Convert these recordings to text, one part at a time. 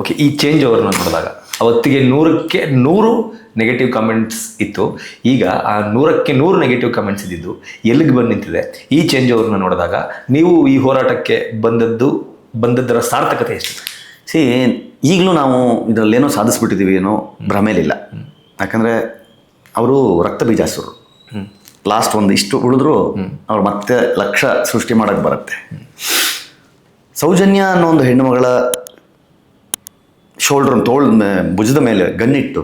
Okay, ಈ change ಓವರ್ನ ನೋಡಿದಾಗ ಅವತ್ತಿಗೆ 100ಕ್ಕೆ 100 negative comments ಇತ್ತು. ಈಗ ಆ 100ಕ್ಕೆ 100 ನೆಗೆಟಿವ್ ಕಮೆಂಟ್ಸ್ ಇದ್ದಿದ್ದು ಎಲ್ಲಿಗೆ ಬಂದು ನಿಂತಿದೆ? ಈ ಚೇಂಜ್ ಓವರ್ನ ನೋಡಿದಾಗ ನೀವು ಈ ಹೋರಾಟಕ್ಕೆ ಬಂದದ್ದರ ಸಾರ್ಥಕತೆ ಎಷ್ಟು? ಈಗಲೂ ನಾವು ಇದರಲ್ಲೇನೋ ಸಾಧಿಸ್ಬಿಟ್ಟಿದ್ದೀವಿ ಏನೋ ಭ್ರಮೇಲಿಲ್ಲ. ಯಾಕಂದರೆ ಅವರು ರಕ್ತ ಬೀಜಾಸುರು. ಲಾಸ್ಟ್ ಒಂದು ಇಷ್ಟು ಉಳಿದ್ರು ಅವ್ರು ಮತ್ತೆ ಲಕ್ಷ ಸೃಷ್ಟಿ ಮಾಡೋಕ್ಕೆ ಬರುತ್ತೆ. ಸೌಜನ್ಯ ಅನ್ನೋ ಒಂದು ಹೆಣ್ಣುಮಗಳ ಭುಜದ ಮೇಲೆ ಗನ್ನಿಟ್ಟು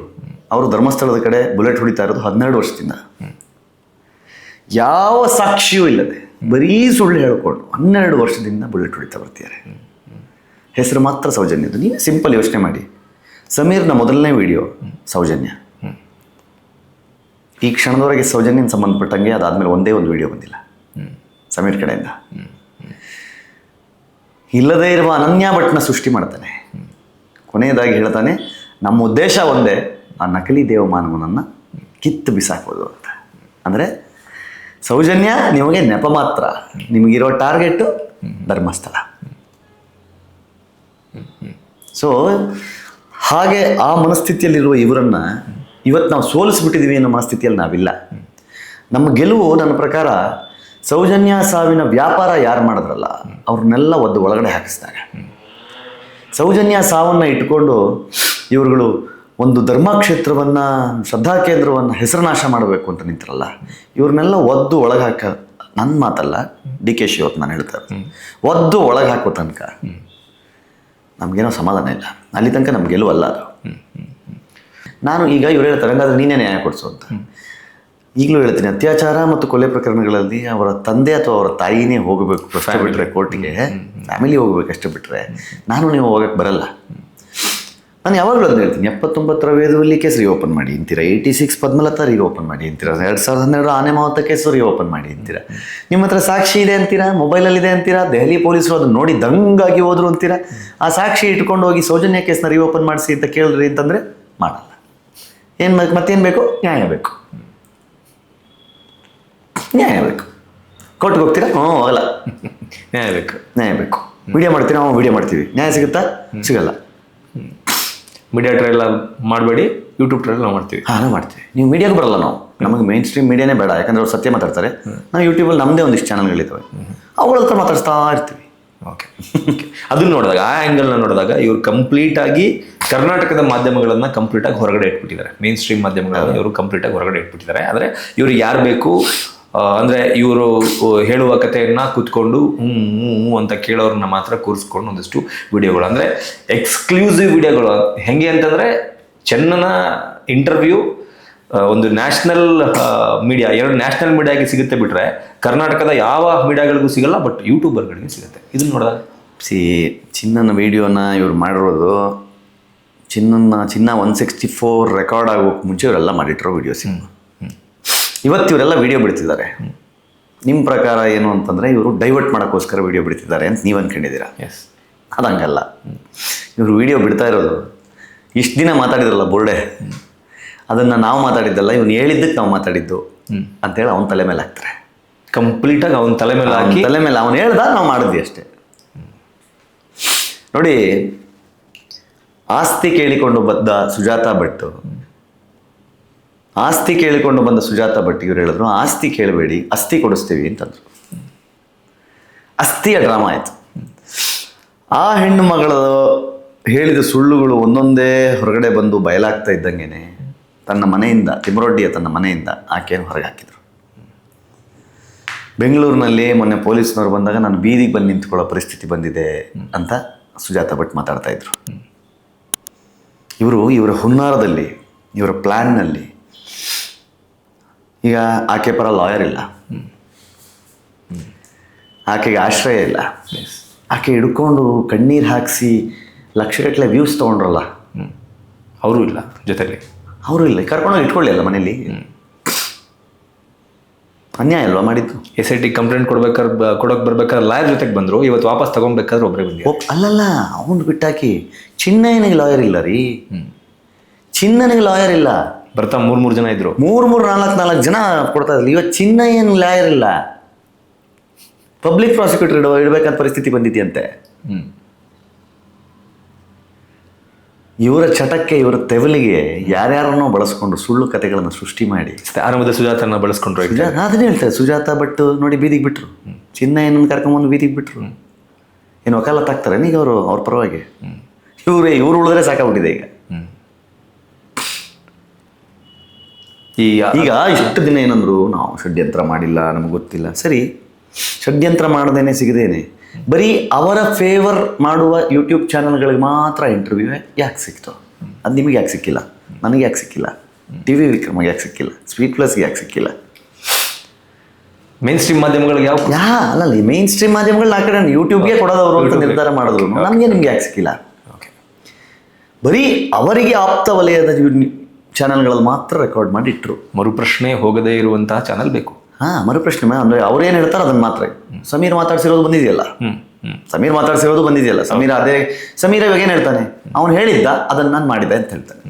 ಅವರು ಧರ್ಮಸ್ಥಳದ ಕಡೆ ಬುಲೆಟ್ ಹೊಡಿತಾ ಇರೋದು 12 ವರ್ಷದಿಂದ. ಯಾವ ಸಾಕ್ಷಿಯೂ ಇಲ್ಲದೆ ಬರೀ ಸುಳ್ಳು ಹೇಳ್ಕೊಂಡು 12 ವರ್ಷದಿಂದ ಬುಲೆಟ್ ಹೊಡಿತಾ ಬರ್ತಿದ್ದಾರೆ. ಹೆಸರು ಮಾತ್ರ ಸೌಜನ್ಯದು. ನೀವು ಸಿಂಪಲ್ ಯೋಚನೆ ಮಾಡಿ, ಸಮೀರ್ನ ಮೊದಲನೇ ವಿಡಿಯೋ ಸೌಜನ್ಯ. ಈ ಕ್ಷಣದವರೆಗೆ ಸೌಜನ್ಯನ ಸಂಬಂಧಪಟ್ಟಂಗೆ ಅದಾದಮೇಲೆ ಒಂದೇ ಒಂದು ವಿಡಿಯೋ ಬಂದಿಲ್ಲ ಸಮೀರ್ ಕಡೆಯಿಂದ. ಇಲ್ಲದೇ ಇರುವ ಅನನ್ಯ ಭಟ್ನ ಸೃಷ್ಟಿ ಮಾಡ್ತಾನೆ. ಕೊನೆಯದಾಗಿ ಹೇಳ್ತಾನೆ, ನಮ್ಮ ಉದ್ದೇಶ ಒಂದೇ, ಆ ನಕಲಿ ದೇವಮಾನವನನ್ನು ಕಿತ್ತು ಬಿಸಾಕೋದು ಅಂತ. ಅಂದರೆ ಸೌಜನ್ಯ ನಿಮಗೆ ನೆಪ ಮಾತ್ರ, ನಿಮಗಿರೋ ಟಾರ್ಗೆಟು ಧರ್ಮಸ್ಥಳ. ಸೊ ಹಾಗೆ ಆ ಮನಸ್ಥಿತಿಯಲ್ಲಿರುವ ಇವರನ್ನು ಇವತ್ತು ನಾವು ಸೋಲಿಸ್ಬಿಟ್ಟಿದ್ದೀವಿ ಅನ್ನೋ ಮನಸ್ಥಿತಿಯಲ್ಲಿ ನಾವಿಲ್ಲ. ನಮ್ಮ ಗೆಲುವು ನನ್ನ ಪ್ರಕಾರ ಸೌಜನ್ಯ ಸಾವಿನ ವ್ಯಾಪಾರ ಯಾರು ಮಾಡಿದ್ರಲ್ಲ ಅವ್ರನ್ನೆಲ್ಲ ಒದ್ದು ಒಳಗಡೆ ಹಾಕಿಸಿದಾಗ. ಸೌಜನ್ಯ ಸಾವನ್ನು ಇಟ್ಕೊಂಡು ಇವರುಗಳು ಒಂದು ಧರ್ಮಕ್ಷೇತ್ರವನ್ನು, ಶ್ರದ್ಧಾ ಕೇಂದ್ರವನ್ನು ಹೆಸರುನಾಶ ಮಾಡಬೇಕು ಅಂತ ನಿಂತಿರಲ್ಲ, ಇವ್ರನ್ನೆಲ್ಲ ಒದ್ದು ಒಳಗೆ ಹಾಕ, ನನ್ನ ಮಾತಲ್ಲ, DK ಶಿವತ್ ನಾನು ಹೇಳ್ತಾರೆ, ಒದ್ದು ಒಳಗೆ ಹಾಕೋ ತನಕ ನಮಗೇನೋ ಸಮಾಧಾನ ಇಲ್ಲ. ಅಲ್ಲಿ ತನಕ ನಮ್ಗೆ ಗೆಲುವಲ್ಲ ಅದು. ನಾನು ಈಗ ಇವ್ರು ಹೇಳ್ತಾರೆ ಹಂಗಾದ್ರೆ ನೀನೇ ನ್ಯಾಯ ಕೊಡಿಸು ಅಂತ. ಈಗಲೂ ಹೇಳ್ತೀನಿ, ಅತ್ಯಾಚಾರ ಮತ್ತು ಕೊಲೆ ಪ್ರಕರಣಗಳಲ್ಲಿ ಅವರ ತಂದೆ ಅಥವಾ ಅವರ ತಾಯಿನೇ ಹೋಗಬೇಕು ಅಷ್ಟೇ ಬಿಟ್ಟರೆ, ಕೋರ್ಟಿಗೆ ಫ್ಯಾಮಿಲಿ ಹೋಗ್ಬೇಕು ಅಷ್ಟೇ ಬಿಟ್ಟರೆ ನೀವು ಹೋಗಕ್ಕೆ ಬರಲ್ಲ. ನಾನು ಯಾವಾಗಲೂ ಅದನ್ನ ಹೇಳ್ತೀನಿ, 79ರ ವೇದವಲ್ಲಿ ಕೇಸ್ ರಿಓಪನ್ ಮಾಡಿ ಅಂತೀರಾ, 86 ಪದ್ಮಲತಾ ರಿಓಪನ್ ಮಾಡಿ ಅಂತೀರಾ, 2012 ಆನೆ ಮಾವತ ಕೇಸು ರಿಓಪನ್ ಮಾಡಿ ಅಂತೀರಾ, ನಿಮ್ಮ ಹತ್ರ ಸಾಕ್ಷಿ ಇದೆ ಅಂತೀರಾ, ಮೊಬೈಲಲ್ಲಿದೆ ಅಂತೀರಾ, ದೆಹಲಿ ಪೊಲೀಸರು ಅದನ್ನ ನೋಡಿ ದಂಗಾಗಿ ಹೋದ್ರು ಅಂತೀರಾ. ಆ ಸಾಕ್ಷಿ ಇಟ್ಕೊಂಡು ಹೋಗಿ ಸೌಜನ್ಯ ಕೇಸ್ನ ರಿಓಪನ್ ಮಾಡಿಸಿ ಅಂತ ಕೇಳಿದ್ರಿ ಅಂತಂದರೆ ಮಾಡಲ್ಲ. ಮತ್ತೇನು ಬೇಕು? ನ್ಯಾಯ ಬೇಕು. ನ್ಯಾಯ ಬೇಕು. ಕೋರ್ಟ್ಗೆ ಹೋಗ್ತೀರಾ? ಹೋಗಲ್ಲ. ನ್ಯಾಯ ಬೇಕು. ನ್ಯಾಯ ಬೇಕು. ವಿಡಿಯೋ ಮಾಡ್ತೀರಾ? ವಿಡಿಯೋ ಮಾಡ್ತೀವಿ. ನ್ಯಾಯ ಸಿಗುತ್ತಾ? ಸಿಗಲ್ಲ. ಮೀಡಿಯಾ ಟ್ರಯಲ್ ಮಾಡಬೇಡಿ, ಯೂಟ್ಯೂಬ್ ಟ್ರಯಲ್ ನಾವು ಮಾಡ್ತೀವಿ. ನಾವು ಮಾಡ್ತೀವಿ. ನೀವು ಮೀಡಿಯಾಗೂ ಬರಲ್ಲ. ನಮಗೆ ಮೇನ್ ಸ್ಟ್ರೀಮ್ ಮೀಡಿಯಾನೇ ಬೇಡ, ಯಾಕಂದ್ರೆ ಅವ್ರು ಸತ್ಯ ಮಾತಾಡ್ತಾರೆ. ನಾವು ಯೂಟ್ಯೂಬಲ್ಲಿ ನಮ್ಮದೇ ಒಂದಿಷ್ಟು ಚಾನಲ್ಗಳಿದ್ದಾವೆ, ಅವುಗಳ ಹತ್ರ ಮಾತಾಡ್ತಾ ಇರ್ತೀವಿ. ಓಕೆ, ಅದನ್ನ ನೋಡಿದಾಗ, ಆ ಆ್ಯಂಗಲ್ನ ನೋಡಿದಾಗ ಇವರು ಕಂಪ್ಲೀಟಾಗಿ ಕರ್ನಾಟಕದ ಮಾಧ್ಯಮಗಳನ್ನು ಕಂಪ್ಲೀಟಾಗಿ ಹೊರಗಡೆ ಇಟ್ಬಿಟ್ಟಿದ್ದಾರೆ. ಮೇನ್ ಸ್ಟ್ರೀಮ್ ಮಾಧ್ಯಮಗಳನ್ನು ಇವರು ಕಂಪ್ಲೀಟಾಗಿ ಹೊರಗಡೆ ಇಟ್ಬಿಟ್ಟಿದ್ದಾರೆ. ಆದರೆ ಇವ್ರಿಗೆ ಯಾರು ಬೇಕು ಅಂದರೆ ಇವರು ಹೇಳುವ ಕಥೆಯನ್ನು ಕೂತ್ಕೊಂಡು ಹ್ಞೂ ಅಂತ ಕೇಳೋರನ್ನ ಮಾತ್ರ ಕೂರಿಸ್ಕೊಂಡು ಒಂದಷ್ಟು ವಿಡಿಯೋಗಳು, ಅಂದರೆ ಎಕ್ಸ್ಕ್ಲೂಸಿವ್ ವಿಡಿಯೋಗಳು. ಹೆಂಗೆ ಅಂತಂದರೆ ಚೆನ್ನನ ಇಂಟರ್ವ್ಯೂ ಒಂದು ನ್ಯಾಷನಲ್ ಮೀಡಿಯಾ, 2 ನ್ಯಾಷನಲ್ ಮೀಡಿಯಾಗೆ ಸಿಗುತ್ತೆ ಬಿಟ್ಟರೆ ಕರ್ನಾಟಕದ ಯಾವ ಮೀಡಿಯಾಗಳಿಗೂ ಸಿಗಲ್ಲ, ಬಟ್ ಯೂಟ್ಯೂಬರ್ಗಳಿಗೆ ಸಿಗುತ್ತೆ. ಇದನ್ನು ನೋಡಿದಾಗ ಚಿನ್ನನ ವಿಡಿಯೋನ ಇವ್ರು ಮಾಡಿರೋದು, ಚಿನ್ನ 164 ರೆಕಾರ್ಡ್ ಆಗೋಕ್ಕೆ ಮುಂಚೆ ಇವರೆಲ್ಲ ಮಾಡಿಟ್ಟಿರೋ ವಿಡಿಯೋಸ್. ಇವತ್ತು ಇವರೆಲ್ಲ ವಿಡಿಯೋ ಬಿಡ್ತಿದ್ದಾರೆ. ನಿಮ್ಮ ಪ್ರಕಾರ ಏನು ಅಂತಂದರೆ ಇವರು ಡೈವರ್ಟ್ ಮಾಡೋಕ್ಕೋಸ್ಕರ ವಿಡಿಯೋ ಬಿಡ್ತಿದ್ದಾರೆ ಅಂತ ನೀವು ಅಂದ್ಕೊಂಡಿದ್ದೀರಾ. ಅದು ಹಂಗಲ್ಲ. ಇವರು ವಿಡಿಯೋ ಬಿಡ್ತಾ ಇರೋದು, ಇಷ್ಟು ದಿನ ಮಾತಾಡಿದ್ರಲ್ಲ ಬೋರ್ಡೆ, ಅದನ್ನು ನಾವು ಮಾತಾಡಿದ್ದಲ್ಲ, ಇವನು ಹೇಳಿದ್ದಕ್ಕೆ ನಾವು ಮಾತಾಡಿದ್ದು ಅಂತೇಳಿ ಅವನ ತಲೆ ಮೇಲೆ ಹಾಕ್ತಾರೆ. ಕಂಪ್ಲೀಟಾಗಿ ಅವನ ತಲೆ ಮೇಲೆ ಹಾಕಿ, ತಲೆ ಮೇಲೆ ಅವನು ಹೇಳ್ದ, ನಾವು ಮಾಡಿದ್ವಿ ಅಷ್ಟೇ. ನೋಡಿ, ಆಸ್ತಿ ಕೇಳಿಕೊಂಡು ಬಂದ ಸುಜಾತಾ ಭಟ್ ಇವ್ರು ಹೇಳಿದ್ರು, ಆಸ್ತಿ ಕೇಳಬೇಡಿ, ಅಸ್ಥಿ ಕೊಡಿಸ್ತೀವಿ ಅಂತಂದ್ರು. ಅಸ್ಥಿಯ ಡ್ರಾಮಾ ಆಯಿತು. ಆ ಹೆಣ್ಣು ಮಗಳ ಹೇಳಿದ ಸುಳ್ಳುಗಳು ಒಂದೊಂದೇ ಹೊರಗಡೆ ಬಂದು ಬಯಲಾಗ್ತಾ ಇದ್ದಂಗೆನೆ ತನ್ನ ಮನೆಯಿಂದ, ತಿಮ್ಮರೊಡ್ಡಿಯ ತನ್ನ ಮನೆಯಿಂದ ಆಕೆಯನ್ನು ಹೊರಗೆ ಹಾಕಿದರು. ಬೆಂಗಳೂರಿನಲ್ಲಿ ಮೊನ್ನೆ ಪೊಲೀಸ್ನವ್ರು ಬಂದಾಗ ನಾನು ಬೀದಿಗೆ ಬಂದು ನಿಂತ್ಕೊಳ್ಳೋ ಪರಿಸ್ಥಿತಿ ಬಂದಿದೆ ಅಂತ ಸುಜಾತಾ ಭಟ್ ಮಾತಾಡ್ತಾ ಇದ್ರು. ಇವರ ಹುನ್ನಾರದಲ್ಲಿ, ಇವರ ಪ್ಲ್ಯಾನ್ನಲ್ಲಿ, ಈಗ ಆಕೆ ಪರ ಲಾಯರ್ ಇಲ್ಲ, ಆಕೆಗೆ ಆಶ್ರಯ ಇಲ್ಲ, ಆಕೆ ಹಿಡ್ಕೊಂಡು ಕಣ್ಣೀರು ಹಾಕಿಸಿ ಲಕ್ಷಗಟ್ಟಲೆ ವ್ಯೂಸ್ ತೊಗೊಂಡ್ರಲ್ಲ, ಅವರು ಇಲ್ಲ ಜೊತೆಲಿ, ಅವರು ಇಲ್ಲ, ಕರ್ಕೊಂಡೋಗಿ ಇಟ್ಕೊಳ್ಳಿ ಅಲ್ಲ ಮನೇಲಿ. ಅನ್ಯಾಯ ಅಲ್ವಾ ಮಾಡಿದ್ದು? SIT ಕಂಪ್ಲೇಂಟ್ ಕೊಡೋಕೆ ಬರ್ಬೇಕಾದ್ರೆ ಲಾಯರ್ ಜೊತೆಗೆ ಬಂದರು, ಇವತ್ತು ವಾಪಸ್ ತಗೊಬೇಕಾದ್ರೆ ಒಬ್ಬರೇ ಬಂದಿದೆ. ಅಲ್ಲಲ್ಲ, ಅವನು ಬಿಟ್ಟಾಕಿ ಚಿನ್ನಯ್ಯನಿಗೆ ಲಾಯರ್ ಇಲ್ಲ ರೀ. ಚಿನ್ನನಿಗೆ ಲಾಯರ್ ಇಲ್ಲ. ಬರ್ತಾ 3 ಜನ ಇದ್ರು, 4 ಜನ ಕೊಡ್ತಾ ಇದ್ರು. ಇವತ್ತು ಚಿನ್ನಯ್ಯನ ಲಾಯರ್ ಇಲ್ಲ, ಪಬ್ಲಿಕ್ ಪ್ರಾಸಿಕ್ಯೂಟರ್ ಇಡಬೇಕಂತ ಪರಿಸ್ಥಿತಿ ಬಂದಿದೆಯಂತೆ. ಇವರ ಚಟಕ್ಕೆ, ಇವರ ತೆವಲಿಗೆ ಯಾರ್ಯಾರನ್ನೋ ಬಳಸ್ಕೊಂಡು ಸುಳ್ಳು ಕಥೆಗಳನ್ನು ಸೃಷ್ಟಿ ಮಾಡಿ ಆರಂಭದ ಸುಜಾತನ ಬಳಸ್ಕೊಂಡ್ರು. ಅದನ್ನೇ ಹೇಳ್ತಾರೆ. ಸುಜಾತ ಭಟ್ ನೋಡಿ ಬೀದಿಗೆ ಬಿಟ್ರು, ಚಿನ್ನಯ್ಯನ ಕರ್ಕೊಂಬಂದು ಬೀದಿಗೆ ಬಿಟ್ರು. ಏನು ವಕಾಲತ್ ಆಗ್ತಾರೆ ಈಗ ಅವರು ಅವ್ರ ಪರವಾಗಿ. ಇವ್ರು ಉಳಿದ್ರೆ ಸಾಕಾಗ್ಬಿಟ್ಟಿದೆ ಈಗ. ಈಗ ಇಷ್ಟು ದಿನ ಏನಂದ್ರು, ನಾವು ಷಡ್ಯಂತ್ರ ಮಾಡಿಲ್ಲ, ನಮ್ಗೆ ಗೊತ್ತಿಲ್ಲ. ಸರಿ, ಷಡ್ಯಂತ್ರ ಮಾಡದೇನೆ ಸಿಗದೇನೆ ಬರೀ ಅವರ ಫೇವರ್ ಮಾಡುವ ಯೂಟ್ಯೂಬ್ ಚಾನಲ್ಗಳಿಗೆ ಮಾತ್ರ ಇಂಟರ್ವ್ಯೂ ಯಾಕೆ ಸಿಕ್ತು? ಅದು ನಿಮಗೆ ಯಾಕೆ ಸಿಕ್ಕಿಲ್ಲ? ನನಗೆ ಯಾಕೆ ಸಿಕ್ಕಿಲ್ಲ? TV ವಿಕ್ರಮಗೆ ಯಾಕೆ ಸಿಕ್ಕಿಲ್ಲ? ಸ್ವೀಟ್ ಪ್ಲಸ್ಗೆ ಯಾಕೆ ಸಿಕ್ಕಿಲ್ಲ? ಮೇನ್ ಸ್ಟ್ರೀಮ್ ಮಾಧ್ಯಮಗಳಿಗೆ ಅಲ್ಲ, ಈ ಮೇನ್ ಸ್ಟ್ರೀಮ್ ಮಾಧ್ಯಮಗಳು ಆ ಕಡೆ ಯೂಟ್ಯೂಬ್ಗೆ ಕೊಡೋದವರು ಅಂತ ನಿರ್ಧಾರ ಮಾಡಿದ್ರು. ನಿಮ್ಗೆ ಯಾಕೆ ಸಿಕ್ಕಿಲ್ಲ? ಬರೀ ಅವರಿಗೆ ಆಪ್ತ ವಲಯದ ಚಾನಲ್ಗಳಲ್ಲಿ ಮಾತ್ರ ರೆಕಾರ್ಡ್ ಮಾಡಿ ಇಟ್ಟರು. ಮರುಪ್ರಶ್ನೆ ಹೋಗದೇ ಇರುವಂತಹ ಚಾನಲ್ ಬೇಕು. ಮರುಪ್ರಶ್ನೆ ಅಂದರೆ ಅವ್ರು ಏನು ಹೇಳ್ತಾರೆ ಅದನ್ನು ಮಾತ್ರ. ಸಮೀರ್ ಮಾತಾಡ್ಸಿರೋದು ಬಂದಿದೆಯಲ್ಲ, ಸಮೀರ ಇವಾಗ ಏನು ಹೇಳ್ತಾನೆ, ಅವ್ನು ಹೇಳಿದ್ದ ಅದನ್ನು ನಾನು ಮಾಡಿದೆ ಅಂತ ಹೇಳ್ತಾನೆ.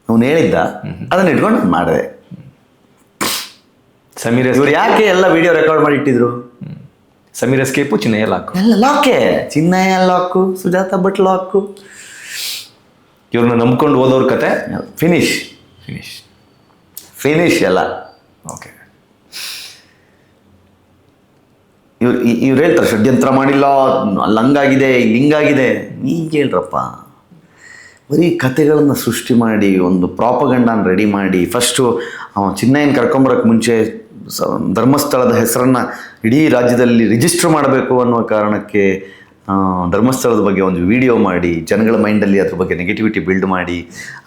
ಅವನು ಹೇಳಿದ್ದ ಅದನ್ನ ಇಟ್ಕೊಂಡು ನಾನು ಮಾಡಿದೆ. ಸಮೀರ್ ಇವ್ರು ಯಾಕೆ ಎಲ್ಲ ವಿಡಿಯೋ ರೆಕಾರ್ಡ್ ಮಾಡಿ ಇಟ್ಟಿದ್ರು? ಸಮೀರ್ ಎಸ್ಕೇಪು, ಚಿನ್ನಯ್ಯ ಲಾಕು. ಎಲ್ಲ ಲಾಕೆ. ಚಿನ್ನಯ್ಯ ಲಾಕು, ಸುಜಾತ ಭಟ್ ಲಾಕು. ಇವ್ರನ್ನ ನಂಬ್ಕೊಂಡು ಓದೋರ್ ಕತೆ ಫಿನಿಶ್ ಎಲ್ಲ. ಓಕೆ, ಇವ್ರು ಹೇಳ್ತಾರೆ ಷಡ್ಯಂತ್ರ ಮಾಡಿಲ್ಲ, ಅಲ್ಲಿ ಹಂಗಾಗಿದೆ, ಇಲ್ಲಿ ಹಿಂಗಾಗಿದೆ. ಈಗ ಹೇಳ್ರಪ್ಪ, ಬರೀ ಕತೆಗಳನ್ನು ಸೃಷ್ಟಿ ಮಾಡಿ ಒಂದು ಪ್ರಾಪಗಂಡನ ರೆಡಿ ಮಾಡಿ, ಫಸ್ಟು ಚಿನ್ನಯ್ಯನ ಕರ್ಕೊಂಬರೋಕ್ಕೆ ಮುಂಚೆ ಧರ್ಮಸ್ಥಳದ ಹೆಸರನ್ನು ಇಡೀ ರಾಜ್ಯದಲ್ಲಿ ರಿಜಿಸ್ಟರ್ ಮಾಡಬೇಕು ಅನ್ನೋ ಕಾರಣಕ್ಕೆ ಧರ್ಮಸ್ಥಳದ ಬಗ್ಗೆ ಒಂದು ವಿಡಿಯೋ ಮಾಡಿ ಜನಗಳ ಮೈಂಡಲ್ಲಿ ಅದ್ರ ಬಗ್ಗೆ ನೆಗೆಟಿವಿಟಿ ಬಿಲ್ಡ್ ಮಾಡಿ,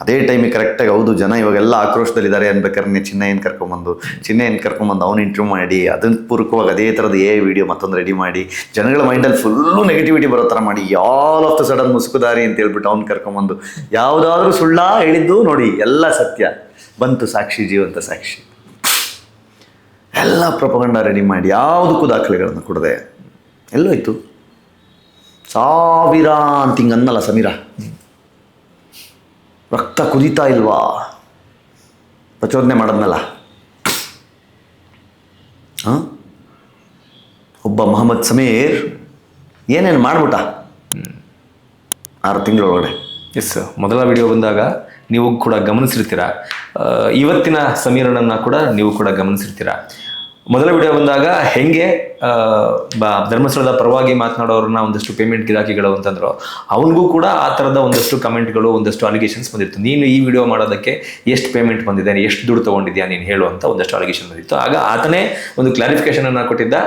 ಅದೇ ಟೈಮಿಗೆ ಕರೆಕ್ಟಾಗಿ ಹೌದು ಜನ ಇವಾಗೆಲ್ಲ ಆಕ್ರೋಶದಲ್ಲಿದ್ದಾರೆ ಅನ್ಬೇಕಾದ್ರೆ ಚಿನ್ನಯ್ಯನ ಕರ್ಕೊಂಬಂದು ಅವ್ನು ಇಂಟರ್ವ್ಯೂ ಮಾಡಿ, ಅದನ್ನು ಪೂರ್ವಕವಾಗಿ ಅದೇ ಥರದ ವಿಡಿಯೋ ಮತ್ತೊಂದು ರೆಡಿ ಮಾಡಿ ಜನಗಳ ಮೈಂಡಲ್ಲಿ ಫುಲ್ಲು ನೆಗೆಟಿವಿಟಿ ಬರೋ ಥರ ಮಾಡಿ, ಆಲ್ ಆಫ್ ದ ಸಡನ್ ಮುಸುಕುದಾರಿ ಅಂತ ಹೇಳ್ಬಿಟ್ಟು ಅವ್ನು ಕರ್ಕೊಂಬಂದು ಯಾವುದಾದ್ರೂ ಸುಳ್ಳ ಹೇಳಿದ್ದು ನೋಡಿ ಎಲ್ಲ ಸತ್ಯ ಬಂತು, ಸಾಕ್ಷಿ, ಜೀವಂತ ಸಾಕ್ಷಿ, ಎಲ್ಲ ಪ್ರಪಗಂಡ ರೆಡಿ ಮಾಡಿ ಯಾವುದಕ್ಕೂ ದಾಖಲೆಗಳನ್ನು ಕೊಡದೆ ಎಲ್ಲೋಯ್ತು. ಸಾವಿರ ಅಂತ ಹಿಂಗೆ ಅನ್ನಲ್ಲ ಸಮೀರ, ರಕ್ತ ಕುದೀತಾ ಇಲ್ವಾ? ಪ್ರಚೋದನೆ ಮಾಡೋದ್ನಲ್ಲ. ಒಬ್ಬ ಮೊಹಮ್ಮದ್ ಸಮೀರ್ ಏನೇನು ಮಾಡ್ಬಿಟ್ಟ 6 ತಿಂಗಳೊಳಗಡೆ. ಎಸ್, ಮೊದಲ ವಿಡಿಯೋ ಬಂದಾಗ ನೀವು ಕೂಡ ಗಮನಿಸಿರ್ತೀರ, ಇವತ್ತಿನ ಸಮೀರನನ್ನು ಕೂಡ ನೀವು ಕೂಡ ಗಮನಿಸಿರ್ತೀರ. ಮೊದಲ ವಿಡಿಯೋ ಬಂದಾಗ ಹೆಂಗೆ ಧರ್ಮಸ್ಥಳದ ಪರವಾಗಿ ಮಾತನಾಡೋರನ್ನ ಒಂದಷ್ಟು ಪೇಮೆಂಟ್ ಗಿರಾಕಿಗಳು ಅಂತಂದ್ರು, ಅವನಿಗೂ ಕೂಡ ಆ ಥರದ ಒಂದಷ್ಟು ಕಮೆಂಟ್ಗಳು, ಒಂದಷ್ಟು ಅಲಿಗೇಷನ್ಸ್ ಬಂದಿತ್ತು. ನೀನು ಈ ವಿಡಿಯೋ ಮಾಡೋದಕ್ಕೆ ಎಷ್ಟು ಪೇಮೆಂಟ್ ಬಂದಿದೆ, ಎಷ್ಟು ದುಡ್ಡು ತೊಗೊಂಡಿದ್ಯಾ ನೀನು ಹೇಳು ಅಂತ ಒಂದಷ್ಟು ಅಲಿಗೇಷನ್ ಬಂದಿತ್ತು. ಆಗ ಆತನೇ ಒಂದು ಕ್ಲಾರಿಫಿಕೇಶನ್ ಅನ್ನು ಕೊಟ್ಟಿದ್ದ,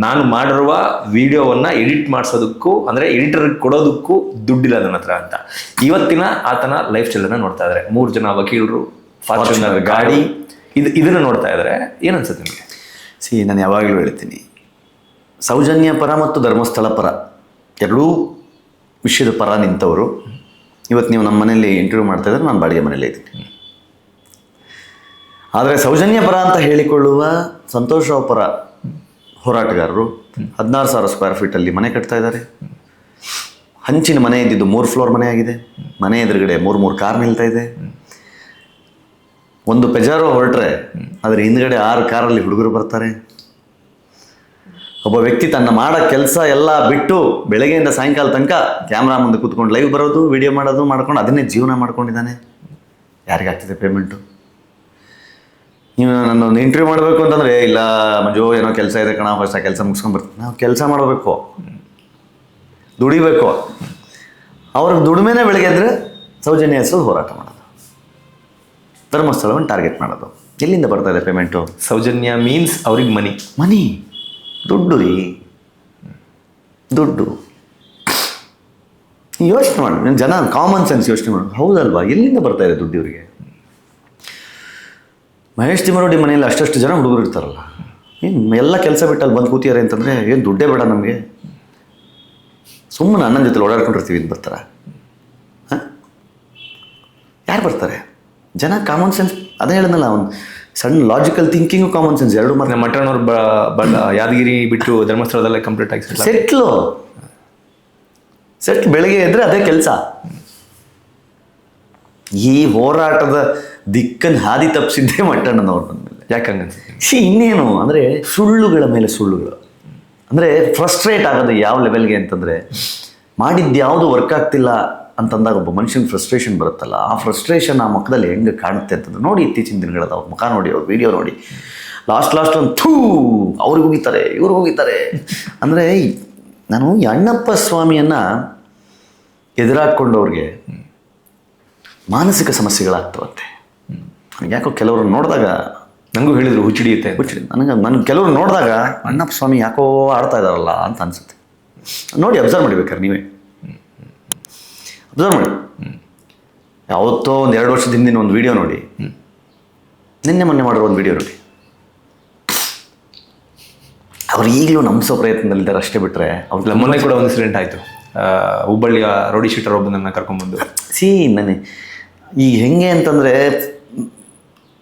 ನಾನು ಮಾಡಿರುವ ವಿಡಿಯೋವನ್ನು ಎಡಿಟ್ ಮಾಡಿಸೋದಕ್ಕೂ ಅಂದರೆ ಎಡಿಟರ್ಗೆ ಕೊಡೋದಕ್ಕೂ ದುಡ್ಡಿಲ್ಲ ನನ್ನ ಹತ್ರ ಅಂತ. ಇವತ್ತಿನ ಆತನ ಲೈಫ್ ಸ್ಟೈಲನ್ನು ನೋಡ್ತಾ ಇದ್ದಾರೆ. 3 ಜನ ವಕೀಲರು, ಫಾರ್ಚುನರ್ ಗಾಡಿ, ಇದನ್ನು ನೋಡ್ತಾ ಇದ್ದಾರೆ. ಏನನ್ಸುತ್ತೆ ನಿಮಗೆ? ನಾನು ಯಾವಾಗಲೂ ಹೇಳ್ತೀನಿ, ಸೌಜನ್ಯ ಪರ ಮತ್ತು ಧರ್ಮಸ್ಥಳ ಪರ ಎರಡೂ ವಿಷಯದ ಪರ ನಿಂತವರು. ಇವತ್ತು ನೀವು ನಮ್ಮ ಮನೇಲಿ ಇಂಟರ್ವ್ಯೂ ಮಾಡ್ತಾ ಇದ್ದಾರೆ, ನಾನು ಬಾಡಿಗೆ ಮನೇಲಿ ಇದ್ದೀನಿ. ಆದರೆ ಸೌಜನ್ಯ ಪರ ಅಂತ ಹೇಳಿಕೊಳ್ಳುವ ಸಂತೋಷ್ ರಾವ್ ಪರ ಹೋರಾಟಗಾರರು 16,000 ಸ್ಕ್ವೇರ್ ಫೀಟಲ್ಲಿ ಮನೆ ಕಟ್ತಾ ಇದ್ದಾರೆ. ಹಂಚಿನ ಮನೆ ಇದ್ದಿದ್ದು 3 ಫ್ಲೋರ್ ಮನೆ ಆಗಿದೆ. ಮನೆ ಎದುರುಗಡೆ 3 ಕಾರ್ ನಿಲ್ತಾ ಇದೆ. ಒಂದು ಪೆಜಾರೋ ಹೊರಟ್ರೆ ಅದ್ರ ಹಿಂದ್ಗಡೆ 6 ಕಾರಲ್ಲಿ ಹುಡುಗರು ಬರ್ತಾರೆ. ಒಬ್ಬ ವ್ಯಕ್ತಿ ತನ್ನ ಮಾಡೋ ಕೆಲಸ ಎಲ್ಲ ಬಿಟ್ಟು ಬೆಳಗ್ಗೆಯಿಂದ ಸಾಯಂಕಾಲ ತನಕ ಕ್ಯಾಮ್ರಾ ಮುಂದೆ ಕೂತ್ಕೊಂಡು ಲೈವ್ ಬರೋದು, ವಿಡಿಯೋ ಮಾಡೋದು ಮಾಡ್ಕೊಂಡು ಅದನ್ನೇ ಜೀವನ ಮಾಡ್ಕೊಂಡಿದ್ದಾನೆ. ಯಾರಿಗಾಗ್ತಿದೆ ಪೇಮೆಂಟು? ನೀವು ನನ್ನೊಂದು ಇಂಟರ್ವ್ಯೂ ಮಾಡಬೇಕು ಅಂತಂದರೆ, ಇಲ್ಲ ಮಂಜು ಏನೋ ಕೆಲಸ ಇದೆ ಕಣ, ಫಸ್ಟ್ ಆ ಕೆಲಸ ಮುಗಿಸ್ಕೊಂಡು ಬರ್ತೀನಿ. ನಾವು ಕೆಲಸ ಮಾಡಬೇಕು, ದುಡಿಬೇಕು. ಅವ್ರಿಗೆ ದುಡಿಮೆನೇ ಬೆಳಗ್ಗೆ ಎದ್ರೆ ಸೌಜನ್ಯ ಹೆಸರು ಹೋರಾಟ ಮಾಡೋದು, ಧರ್ಮಸ್ಥಳವನ್ನು ಟಾರ್ಗೆಟ್ ಮಾಡೋದು. ಎಲ್ಲಿಂದ ಬರ್ತಾ ಇದೆ ಪೇಮೆಂಟು? ಸೌಜನ್ಯ ಮೀನ್ಸ್ ಅವ್ರಿಗೆ ಮನಿ, ದುಡ್ಡು ರೀ, ದುಡ್ಡು. ಯೋಚನೆ ಮಾಡಿ, ಜನ ಕಾಮನ್ ಸೆನ್ಸ್ ಯೋಚನೆ ಮಾಡೋದು, ಹೌದಲ್ವಾ? ಎಲ್ಲಿಂದ ಬರ್ತಾ ಇದೆ ದುಡ್ಡು ಇವರಿಗೆ? ಮಹೇಶ್ ತಿಮ್ಮರೋಡಿ ಮನೆಯಲ್ಲಿ ಅಷ್ಟು ಜನ ಹುಡುಗರು ಇರ್ತಾರಲ್ಲ, ಏನು ಎಲ್ಲ ಕೆಲಸ ಬಿಟ್ಟು ಅಲ್ಲಿ ಬಂದು ಕೂತಿದ್ದಾರೆ ಅಂತಂದರೆ ಏನು ದುಡ್ಡೇ ಬೇಡ ನಮಗೆ, ಸುಮ್ಮನೆ ಅಣ್ಣನ ಜೊತೆ ಓಡಾಡ್ಕೊಂಡಿರ್ತೀವಿ ಅಂತ ಬರ್ತಾರೆ. ಹಾಂ, ಯಾರು ಬರ್ತಾರೆ? ಜನ ಕಾಮನ್ ಸೆನ್ಸ್, ಅದೇ ಹೇಳಿದ್ನಲ್ಲ, ಒಂದು ಸಣ್ಣ ಲಾಜಿಕಲ್ ಥಿಂಕಿಂಗು ಕಾಮನ್ ಸೆನ್ಸ್ ಎರಡು ಮಾತ್ರ. ಮಠನವ್ರು ಯಾದಗಿರಿ ಬಿಟ್ಟು ಧರ್ಮಸ್ಥಳದಲ್ಲೇ ಕಂಪ್ಲೀಟ್ ಆಗಿ ಸೆಟ್ಲ್ ಬೆಳಗ್ಗೆ ಇದ್ದರೆ ಅದೇ ಕೆಲಸ. ಈ ಹೋರಾಟದ ದಿಕ್ಕನ್ನು ಹಾದಿ ತಪ್ಪಿಸಿದ್ದೇ ಮಟ್ಟಣ್ಣನವ್ರು ನನ್ನ ಮೇಲೆ. ಯಾಕಂಗೆ ಇನ್ನೇನು ಅಂದರೆ ಸುಳ್ಳುಗಳ ಮೇಲೆ ಸುಳ್ಳುಗಳು. ಅಂದರೆ ಫ್ರಸ್ಟ್ರೇಟ್ ಆಗೋದು ಯಾವ ಲೆವೆಲ್ಗೆ ಅಂತಂದರೆ, ಮಾಡಿದ್ದು ಯಾವುದು ವರ್ಕ್ ಆಗ್ತಿಲ್ಲ ಅಂತಂದಾಗ ಒಬ್ಬ ಮನುಷ್ಯನ ಫ್ರಸ್ಟ್ರೇಷನ್ ಬರುತ್ತಲ್ಲ, ಆ ಫ್ರಸ್ಟ್ರೇಷನ್ ಆ ಮುಖದಲ್ಲಿ ಹೆಂಗೆ ಕಾಣುತ್ತೆ ಅಂತಂದ್ರೆ ನೋಡಿ, ಇತ್ತೀಚಿನ ದಿನಗಳದ ಅವ್ರ ಮುಖ ನೋಡಿ, ಅವ್ರ ವಿಡಿಯೋ ನೋಡಿ, ಲಾಸ್ಟ್ ಒಂದು ಥೂ ಅವ್ರಿಗೆ ಹೋಗಿತಾರೆ, ಇವ್ರು ಹೋಗಿದ್ದಾರೆ ಅಂದರೆ. ನಾನು ಈ ಅಣ್ಣಪ್ಪ ಸ್ವಾಮಿಯನ್ನು ಎದುರಾಕೊಂಡವ್ರಿಗೆ ಮಾನಸಿಕ ಸಮಸ್ಯೆಗಳಾಗ್ತವಂತೆ. ನನಗೆ ಯಾಕೋ ಕೆಲವರು ನೋಡಿದಾಗ, ನನಗೂ ಹೇಳಿದ್ರು ಹುಚ್ಚಿಡಿಯುತ್ತೆ. ನನಗೆ ಕೆಲವರು ನೋಡಿದಾಗ ಅಣ್ಣಪ್ಪ ಸ್ವಾಮಿ ಯಾಕೋ ಆಡ್ತಾ ಇದ್ದಾರಲ್ಲ ಅಂತ ಅನ್ಸುತ್ತೆ. ನೋಡಿ, ಅಬ್ಸರ್ವ್ ಮಾಡಿಬೇಕಾರೆ ನೀವೇ ಅಬ್ಸರ್ವ್ ಮಾಡಿ. ಯಾವತ್ತೋ ಒಂದು 2 ವರ್ಷದ ಹಿಂದಿನ ಒಂದು ವಿಡಿಯೋ ನೋಡಿ, ನಿನ್ನೆ ಮೊನ್ನೆ ಮಾಡಿರೋ ಒಂದು ವಿಡಿಯೋ ನೋಡಿ. ಅವ್ರು ಈಗಲೂ ನಂಬಿಸೋ ಪ್ರಯತ್ನದಲ್ಲಿದ್ದಾರೆ ಅಷ್ಟೇ ಬಿಟ್ಟರೆ ಅವ್ರ ಮೊನ್ನೆ ಕೂಡ ಒಂದು ಇನ್ಸಿಡೆಂಟ್ ಆಯಿತು. ಹುಬ್ಬಳ್ಳಿಯ ರೋಡಿ ಶೀಟರ್ ಒಬ್ಬನನ್ನು ಕರ್ಕೊಂಡ್ಬಂದು ನಾನು ಈಗ ಹೆಂಗೆ ಅಂತಂದರೆ,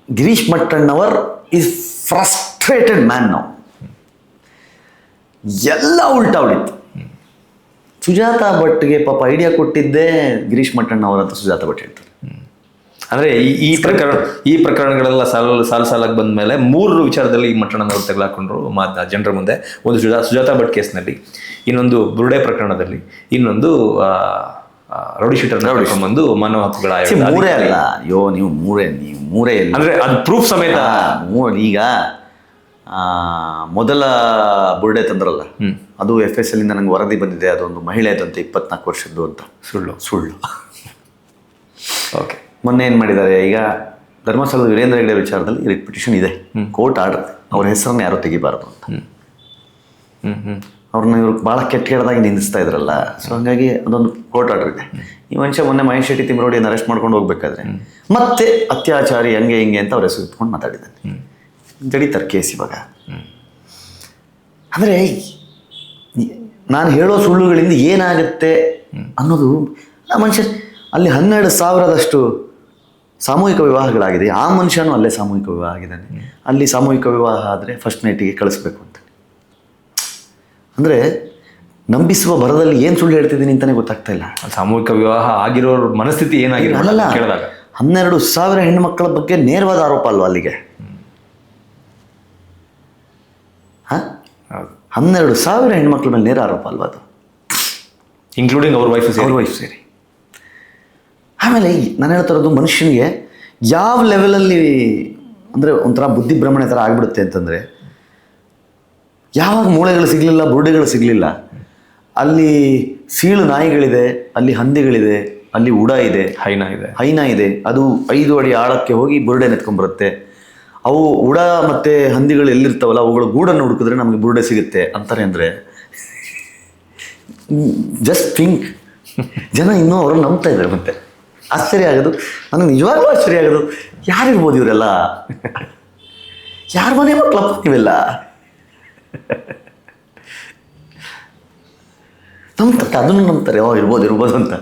Girish Mattannavar is frustrated man. ನಾವು ಎಲ್ಲ ಉಲ್ಟಾ ಹೊಡಿತು. ಸುಜಾತಾ ಭಟ್ಗೆ ಪಾಪ ಐಡಿಯಾ ಕೊಟ್ಟಿದ್ದೇ ಗಿರೀಶ್ ಮಟ್ಟಣ್ಣವರ್ ಅಂತ ಸುಜಾತಾ ಭಟ್ ಹೇಳ್ತಾರೆ. ಅಂದರೆ ಈ ಪ್ರಕರಣಗಳೆಲ್ಲ ಸಾಲಾಗಿ ಬಂದ ಮೇಲೆ 3 ವಿಚಾರದಲ್ಲಿ ಈ ಮಟ್ಟಣ್ಣನವರು ತೆಗೆದುಕೊಂಡ್ರು ಜನರ ಮುಂದೆ. ಒಂದು ಸುಜಾತಾ ಭಟ್ ಕೇಸ್ನಲ್ಲಿ, ಇನ್ನೊಂದು ಬುರ್ಡೆ ಪ್ರಕರಣದಲ್ಲಿ, ಇನ್ನೊಂದು ರೌಡಿ ಶೀಟರ್ ಬಂದು ಮಾನವ ಹಕ್ಕುಗಳ ಆಯೋಗ. ಮೂರೇ ಅಲ್ಲ, ಅಯ್ಯೋ ನೀವು ಮೂರೇ ಇಲ್ಲ ಅಂದರೆ ಅದು ಪ್ರೂಫ್ ಸಮೇತ. ಈಗ ಮೊದಲ ಬುರ್ಡೆ ತಂದ್ರಲ್ಲ, ಅದು FSL ಇಂದ ನಂಗೆ ವರದಿ ಬಂದಿದೆ, ಅದೊಂದು ಮಹಿಳೆ ಅದಂತೆ 24 ವರ್ಷದ್ದು ಅಂತ. ಸುಳ್ಳು. ಓಕೆ. ಮೊನ್ನೆ ಏನು ಮಾಡಿದ್ದಾರೆ, ಈಗ ಧರ್ಮಸ್ಥಳದ ವೀರೇಂದ್ರ ಹೆಗ್ಡೆ ವಿಚಾರದಲ್ಲಿ ರಿಟ್ ಪಿಟಿಷನ್ ಇದೆ, ಕೋರ್ಟ್ ಆರ್ಡರ್, ಅವ್ರ ಹೆಸರನ್ನು ಯಾರು ತೆಗಿಬಾರ್ದು ಅಂತ. ಅವ್ರನ್ನ ಇವ್ರು ಭಾಳ ಕೆಟ್ಟದಾಗಿ ನಿಂದಿಸ್ತಾ ಇದ್ರಲ್ಲ, ಸೊ ಹಂಗಾಗಿ ಅದೊಂದು ಕೋರ್ಟ್ ಆರ್ಡರ್ ಇದೆ. ಈ ಮನುಷ್ಯ ಮೊನ್ನೆ ಮಹೇಶ್ ಶೆಟ್ಟಿ ತಿಮ್ಮರೋಡಿಯನ್ನು ಅರೆಸ್ಟ್ ಮಾಡ್ಕೊಂಡು ಹೋಗ್ಬೇಕಾದ್ರೆ ಮತ್ತೆ ಅತ್ಯಾಚಾರಿ ಹಂಗೆ ಹಿಂಗೆ ಅಂತ ಅವ್ರ ಹೆಸರು ಇಟ್ಕೊಂಡು ಮಾತಾಡಿದ್ದಾನೆ. ಜಡಿತಾರೆ ಕೇಸ್ ಇವಾಗ. ಅಂದರೆ ನಾನು ಹೇಳೋ ಸುಳ್ಳುಗಳಿಂದ ಏನಾಗುತ್ತೆ ಅನ್ನೋದು, ಆ ಮನುಷ್ಯ ಅಲ್ಲಿ 12,000ದಷ್ಟು ಸಾಮೂಹಿಕ ವಿವಾಹಗಳಾಗಿದೆ, ಆ ಮನುಷ್ಯನೂ ಅಲ್ಲೇ ಸಾಮೂಹಿಕ ವಿವಾಹ ಆಗಿದ್ದಾನೆ. ಅಲ್ಲಿ ಸಾಮೂಹಿಕ ವಿವಾಹ ಆದರೆ ಫಸ್ಟ್ ನೈಟಿಗೆ ಕಳಿಸ್ಬೇಕು ಅಂತ. ಅಂದರೆ ನಂಬಿಸುವ ಭರದಲ್ಲಿ ಏನು ಸುಳ್ಳು ಹೇಳ್ತಿದ್ದೀನಿ ಅಂತಲೇ ಗೊತ್ತಾಗ್ತಾ ಇಲ್ಲ. ಸಾಮೂಹಿಕ ವಿವಾಹ ಆಗಿರೋರ ಮನಸ್ಥಿತಿ ಏನಾಗಿರಲ್ಲ ಕೇಳಿದಾಗ 12,000 ಹೆಣ್ಣುಮಕ್ಕಳ ಬಗ್ಗೆ ನೇರವಾದ ಆರೋಪ ಅಲ್ವಾ ಅಲ್ಲಿಗೆ? 12,000 ಹೆಣ್ಮಕ್ಳ ಮೇಲೆ ನೇರ ಆರೋಪ ಅಲ್ವಾ ಅದು, ಇನ್ಕ್ಲೂಡಿಂಗ್ ಅವ್ರ ವೈಫ್ ಸೇರಿ. ಆಮೇಲೆ ನಾನು ಹೇಳ್ತಿರೋದು, ಮನುಷ್ಯನಿಗೆ ಯಾವ ಲೆವೆಲಲ್ಲಿ ಅಂದರೆ ಒಂಥರ ಬುದ್ಧಿಭ್ರಮಣೆ ಥರ ಆಗಿಬಿಡುತ್ತೆ ಅಂತಂದರೆ, ಯಾವಾಗ ಮೂಳೆಗಳು ಸಿಗಲಿಲ್ಲ, ಬುರುಡೆಗಳು ಸಿಗಲಿಲ್ಲ, ಅಲ್ಲಿ ಸೀಳು ನಾಯಿಗಳಿದೆ, ಅಲ್ಲಿ ಹಂದಿಗಳಿದೆ, ಅಲ್ಲಿ ಉಡ ಇದೆ, ಹೈನ ಇದೆ, ಅದು 5 ಅಡಿ ಆಳಕ್ಕೆ ಹೋಗಿ ಬುರುಡೆ ನೆತ್ಕೊಂಡ್ಬರುತ್ತೆ. ಅವು ಉಡ ಮತ್ತು ಹಂದಿಗಳು ಎಲ್ಲಿರ್ತಾವಲ್ಲ, ಅವುಗಳ ಗೂಡನ್ನು ಹುಡುಕಿದ್ರೆ ನಮಗೆ ಬುರುಡೆ ಸಿಗುತ್ತೆ ಅಂತಾರೆ. ಅಂದರೆ ಜಸ್ಟ್ ಥಿಂಕ್, ಜನ ಇನ್ನೂ ಅವ್ರನ್ನ ನಂಬ್ತಾ ಇದ್ದಾರೆ. ಮತ್ತೆ ಆಶ್ಚರ್ಯ ಆಗೋದು, ನನಗೆ ನಿಜವಾಗ್ಲೂ ಆಶ್ಚರ್ಯ ಆಗೋದು, ಯಾರಿರ್ಬೋದು ಇವರೆಲ್ಲ? ಯಾರ ಮನೆ ಮಕ್ಕಳಪ್ಪ ಇವೆಲ್ಲ? ನಂಬ್ತಾರೆ, ಅದನ್ನು ನಂಬ್ತಾರೆ, ಇರ್ಬೋದು ಅಂತ.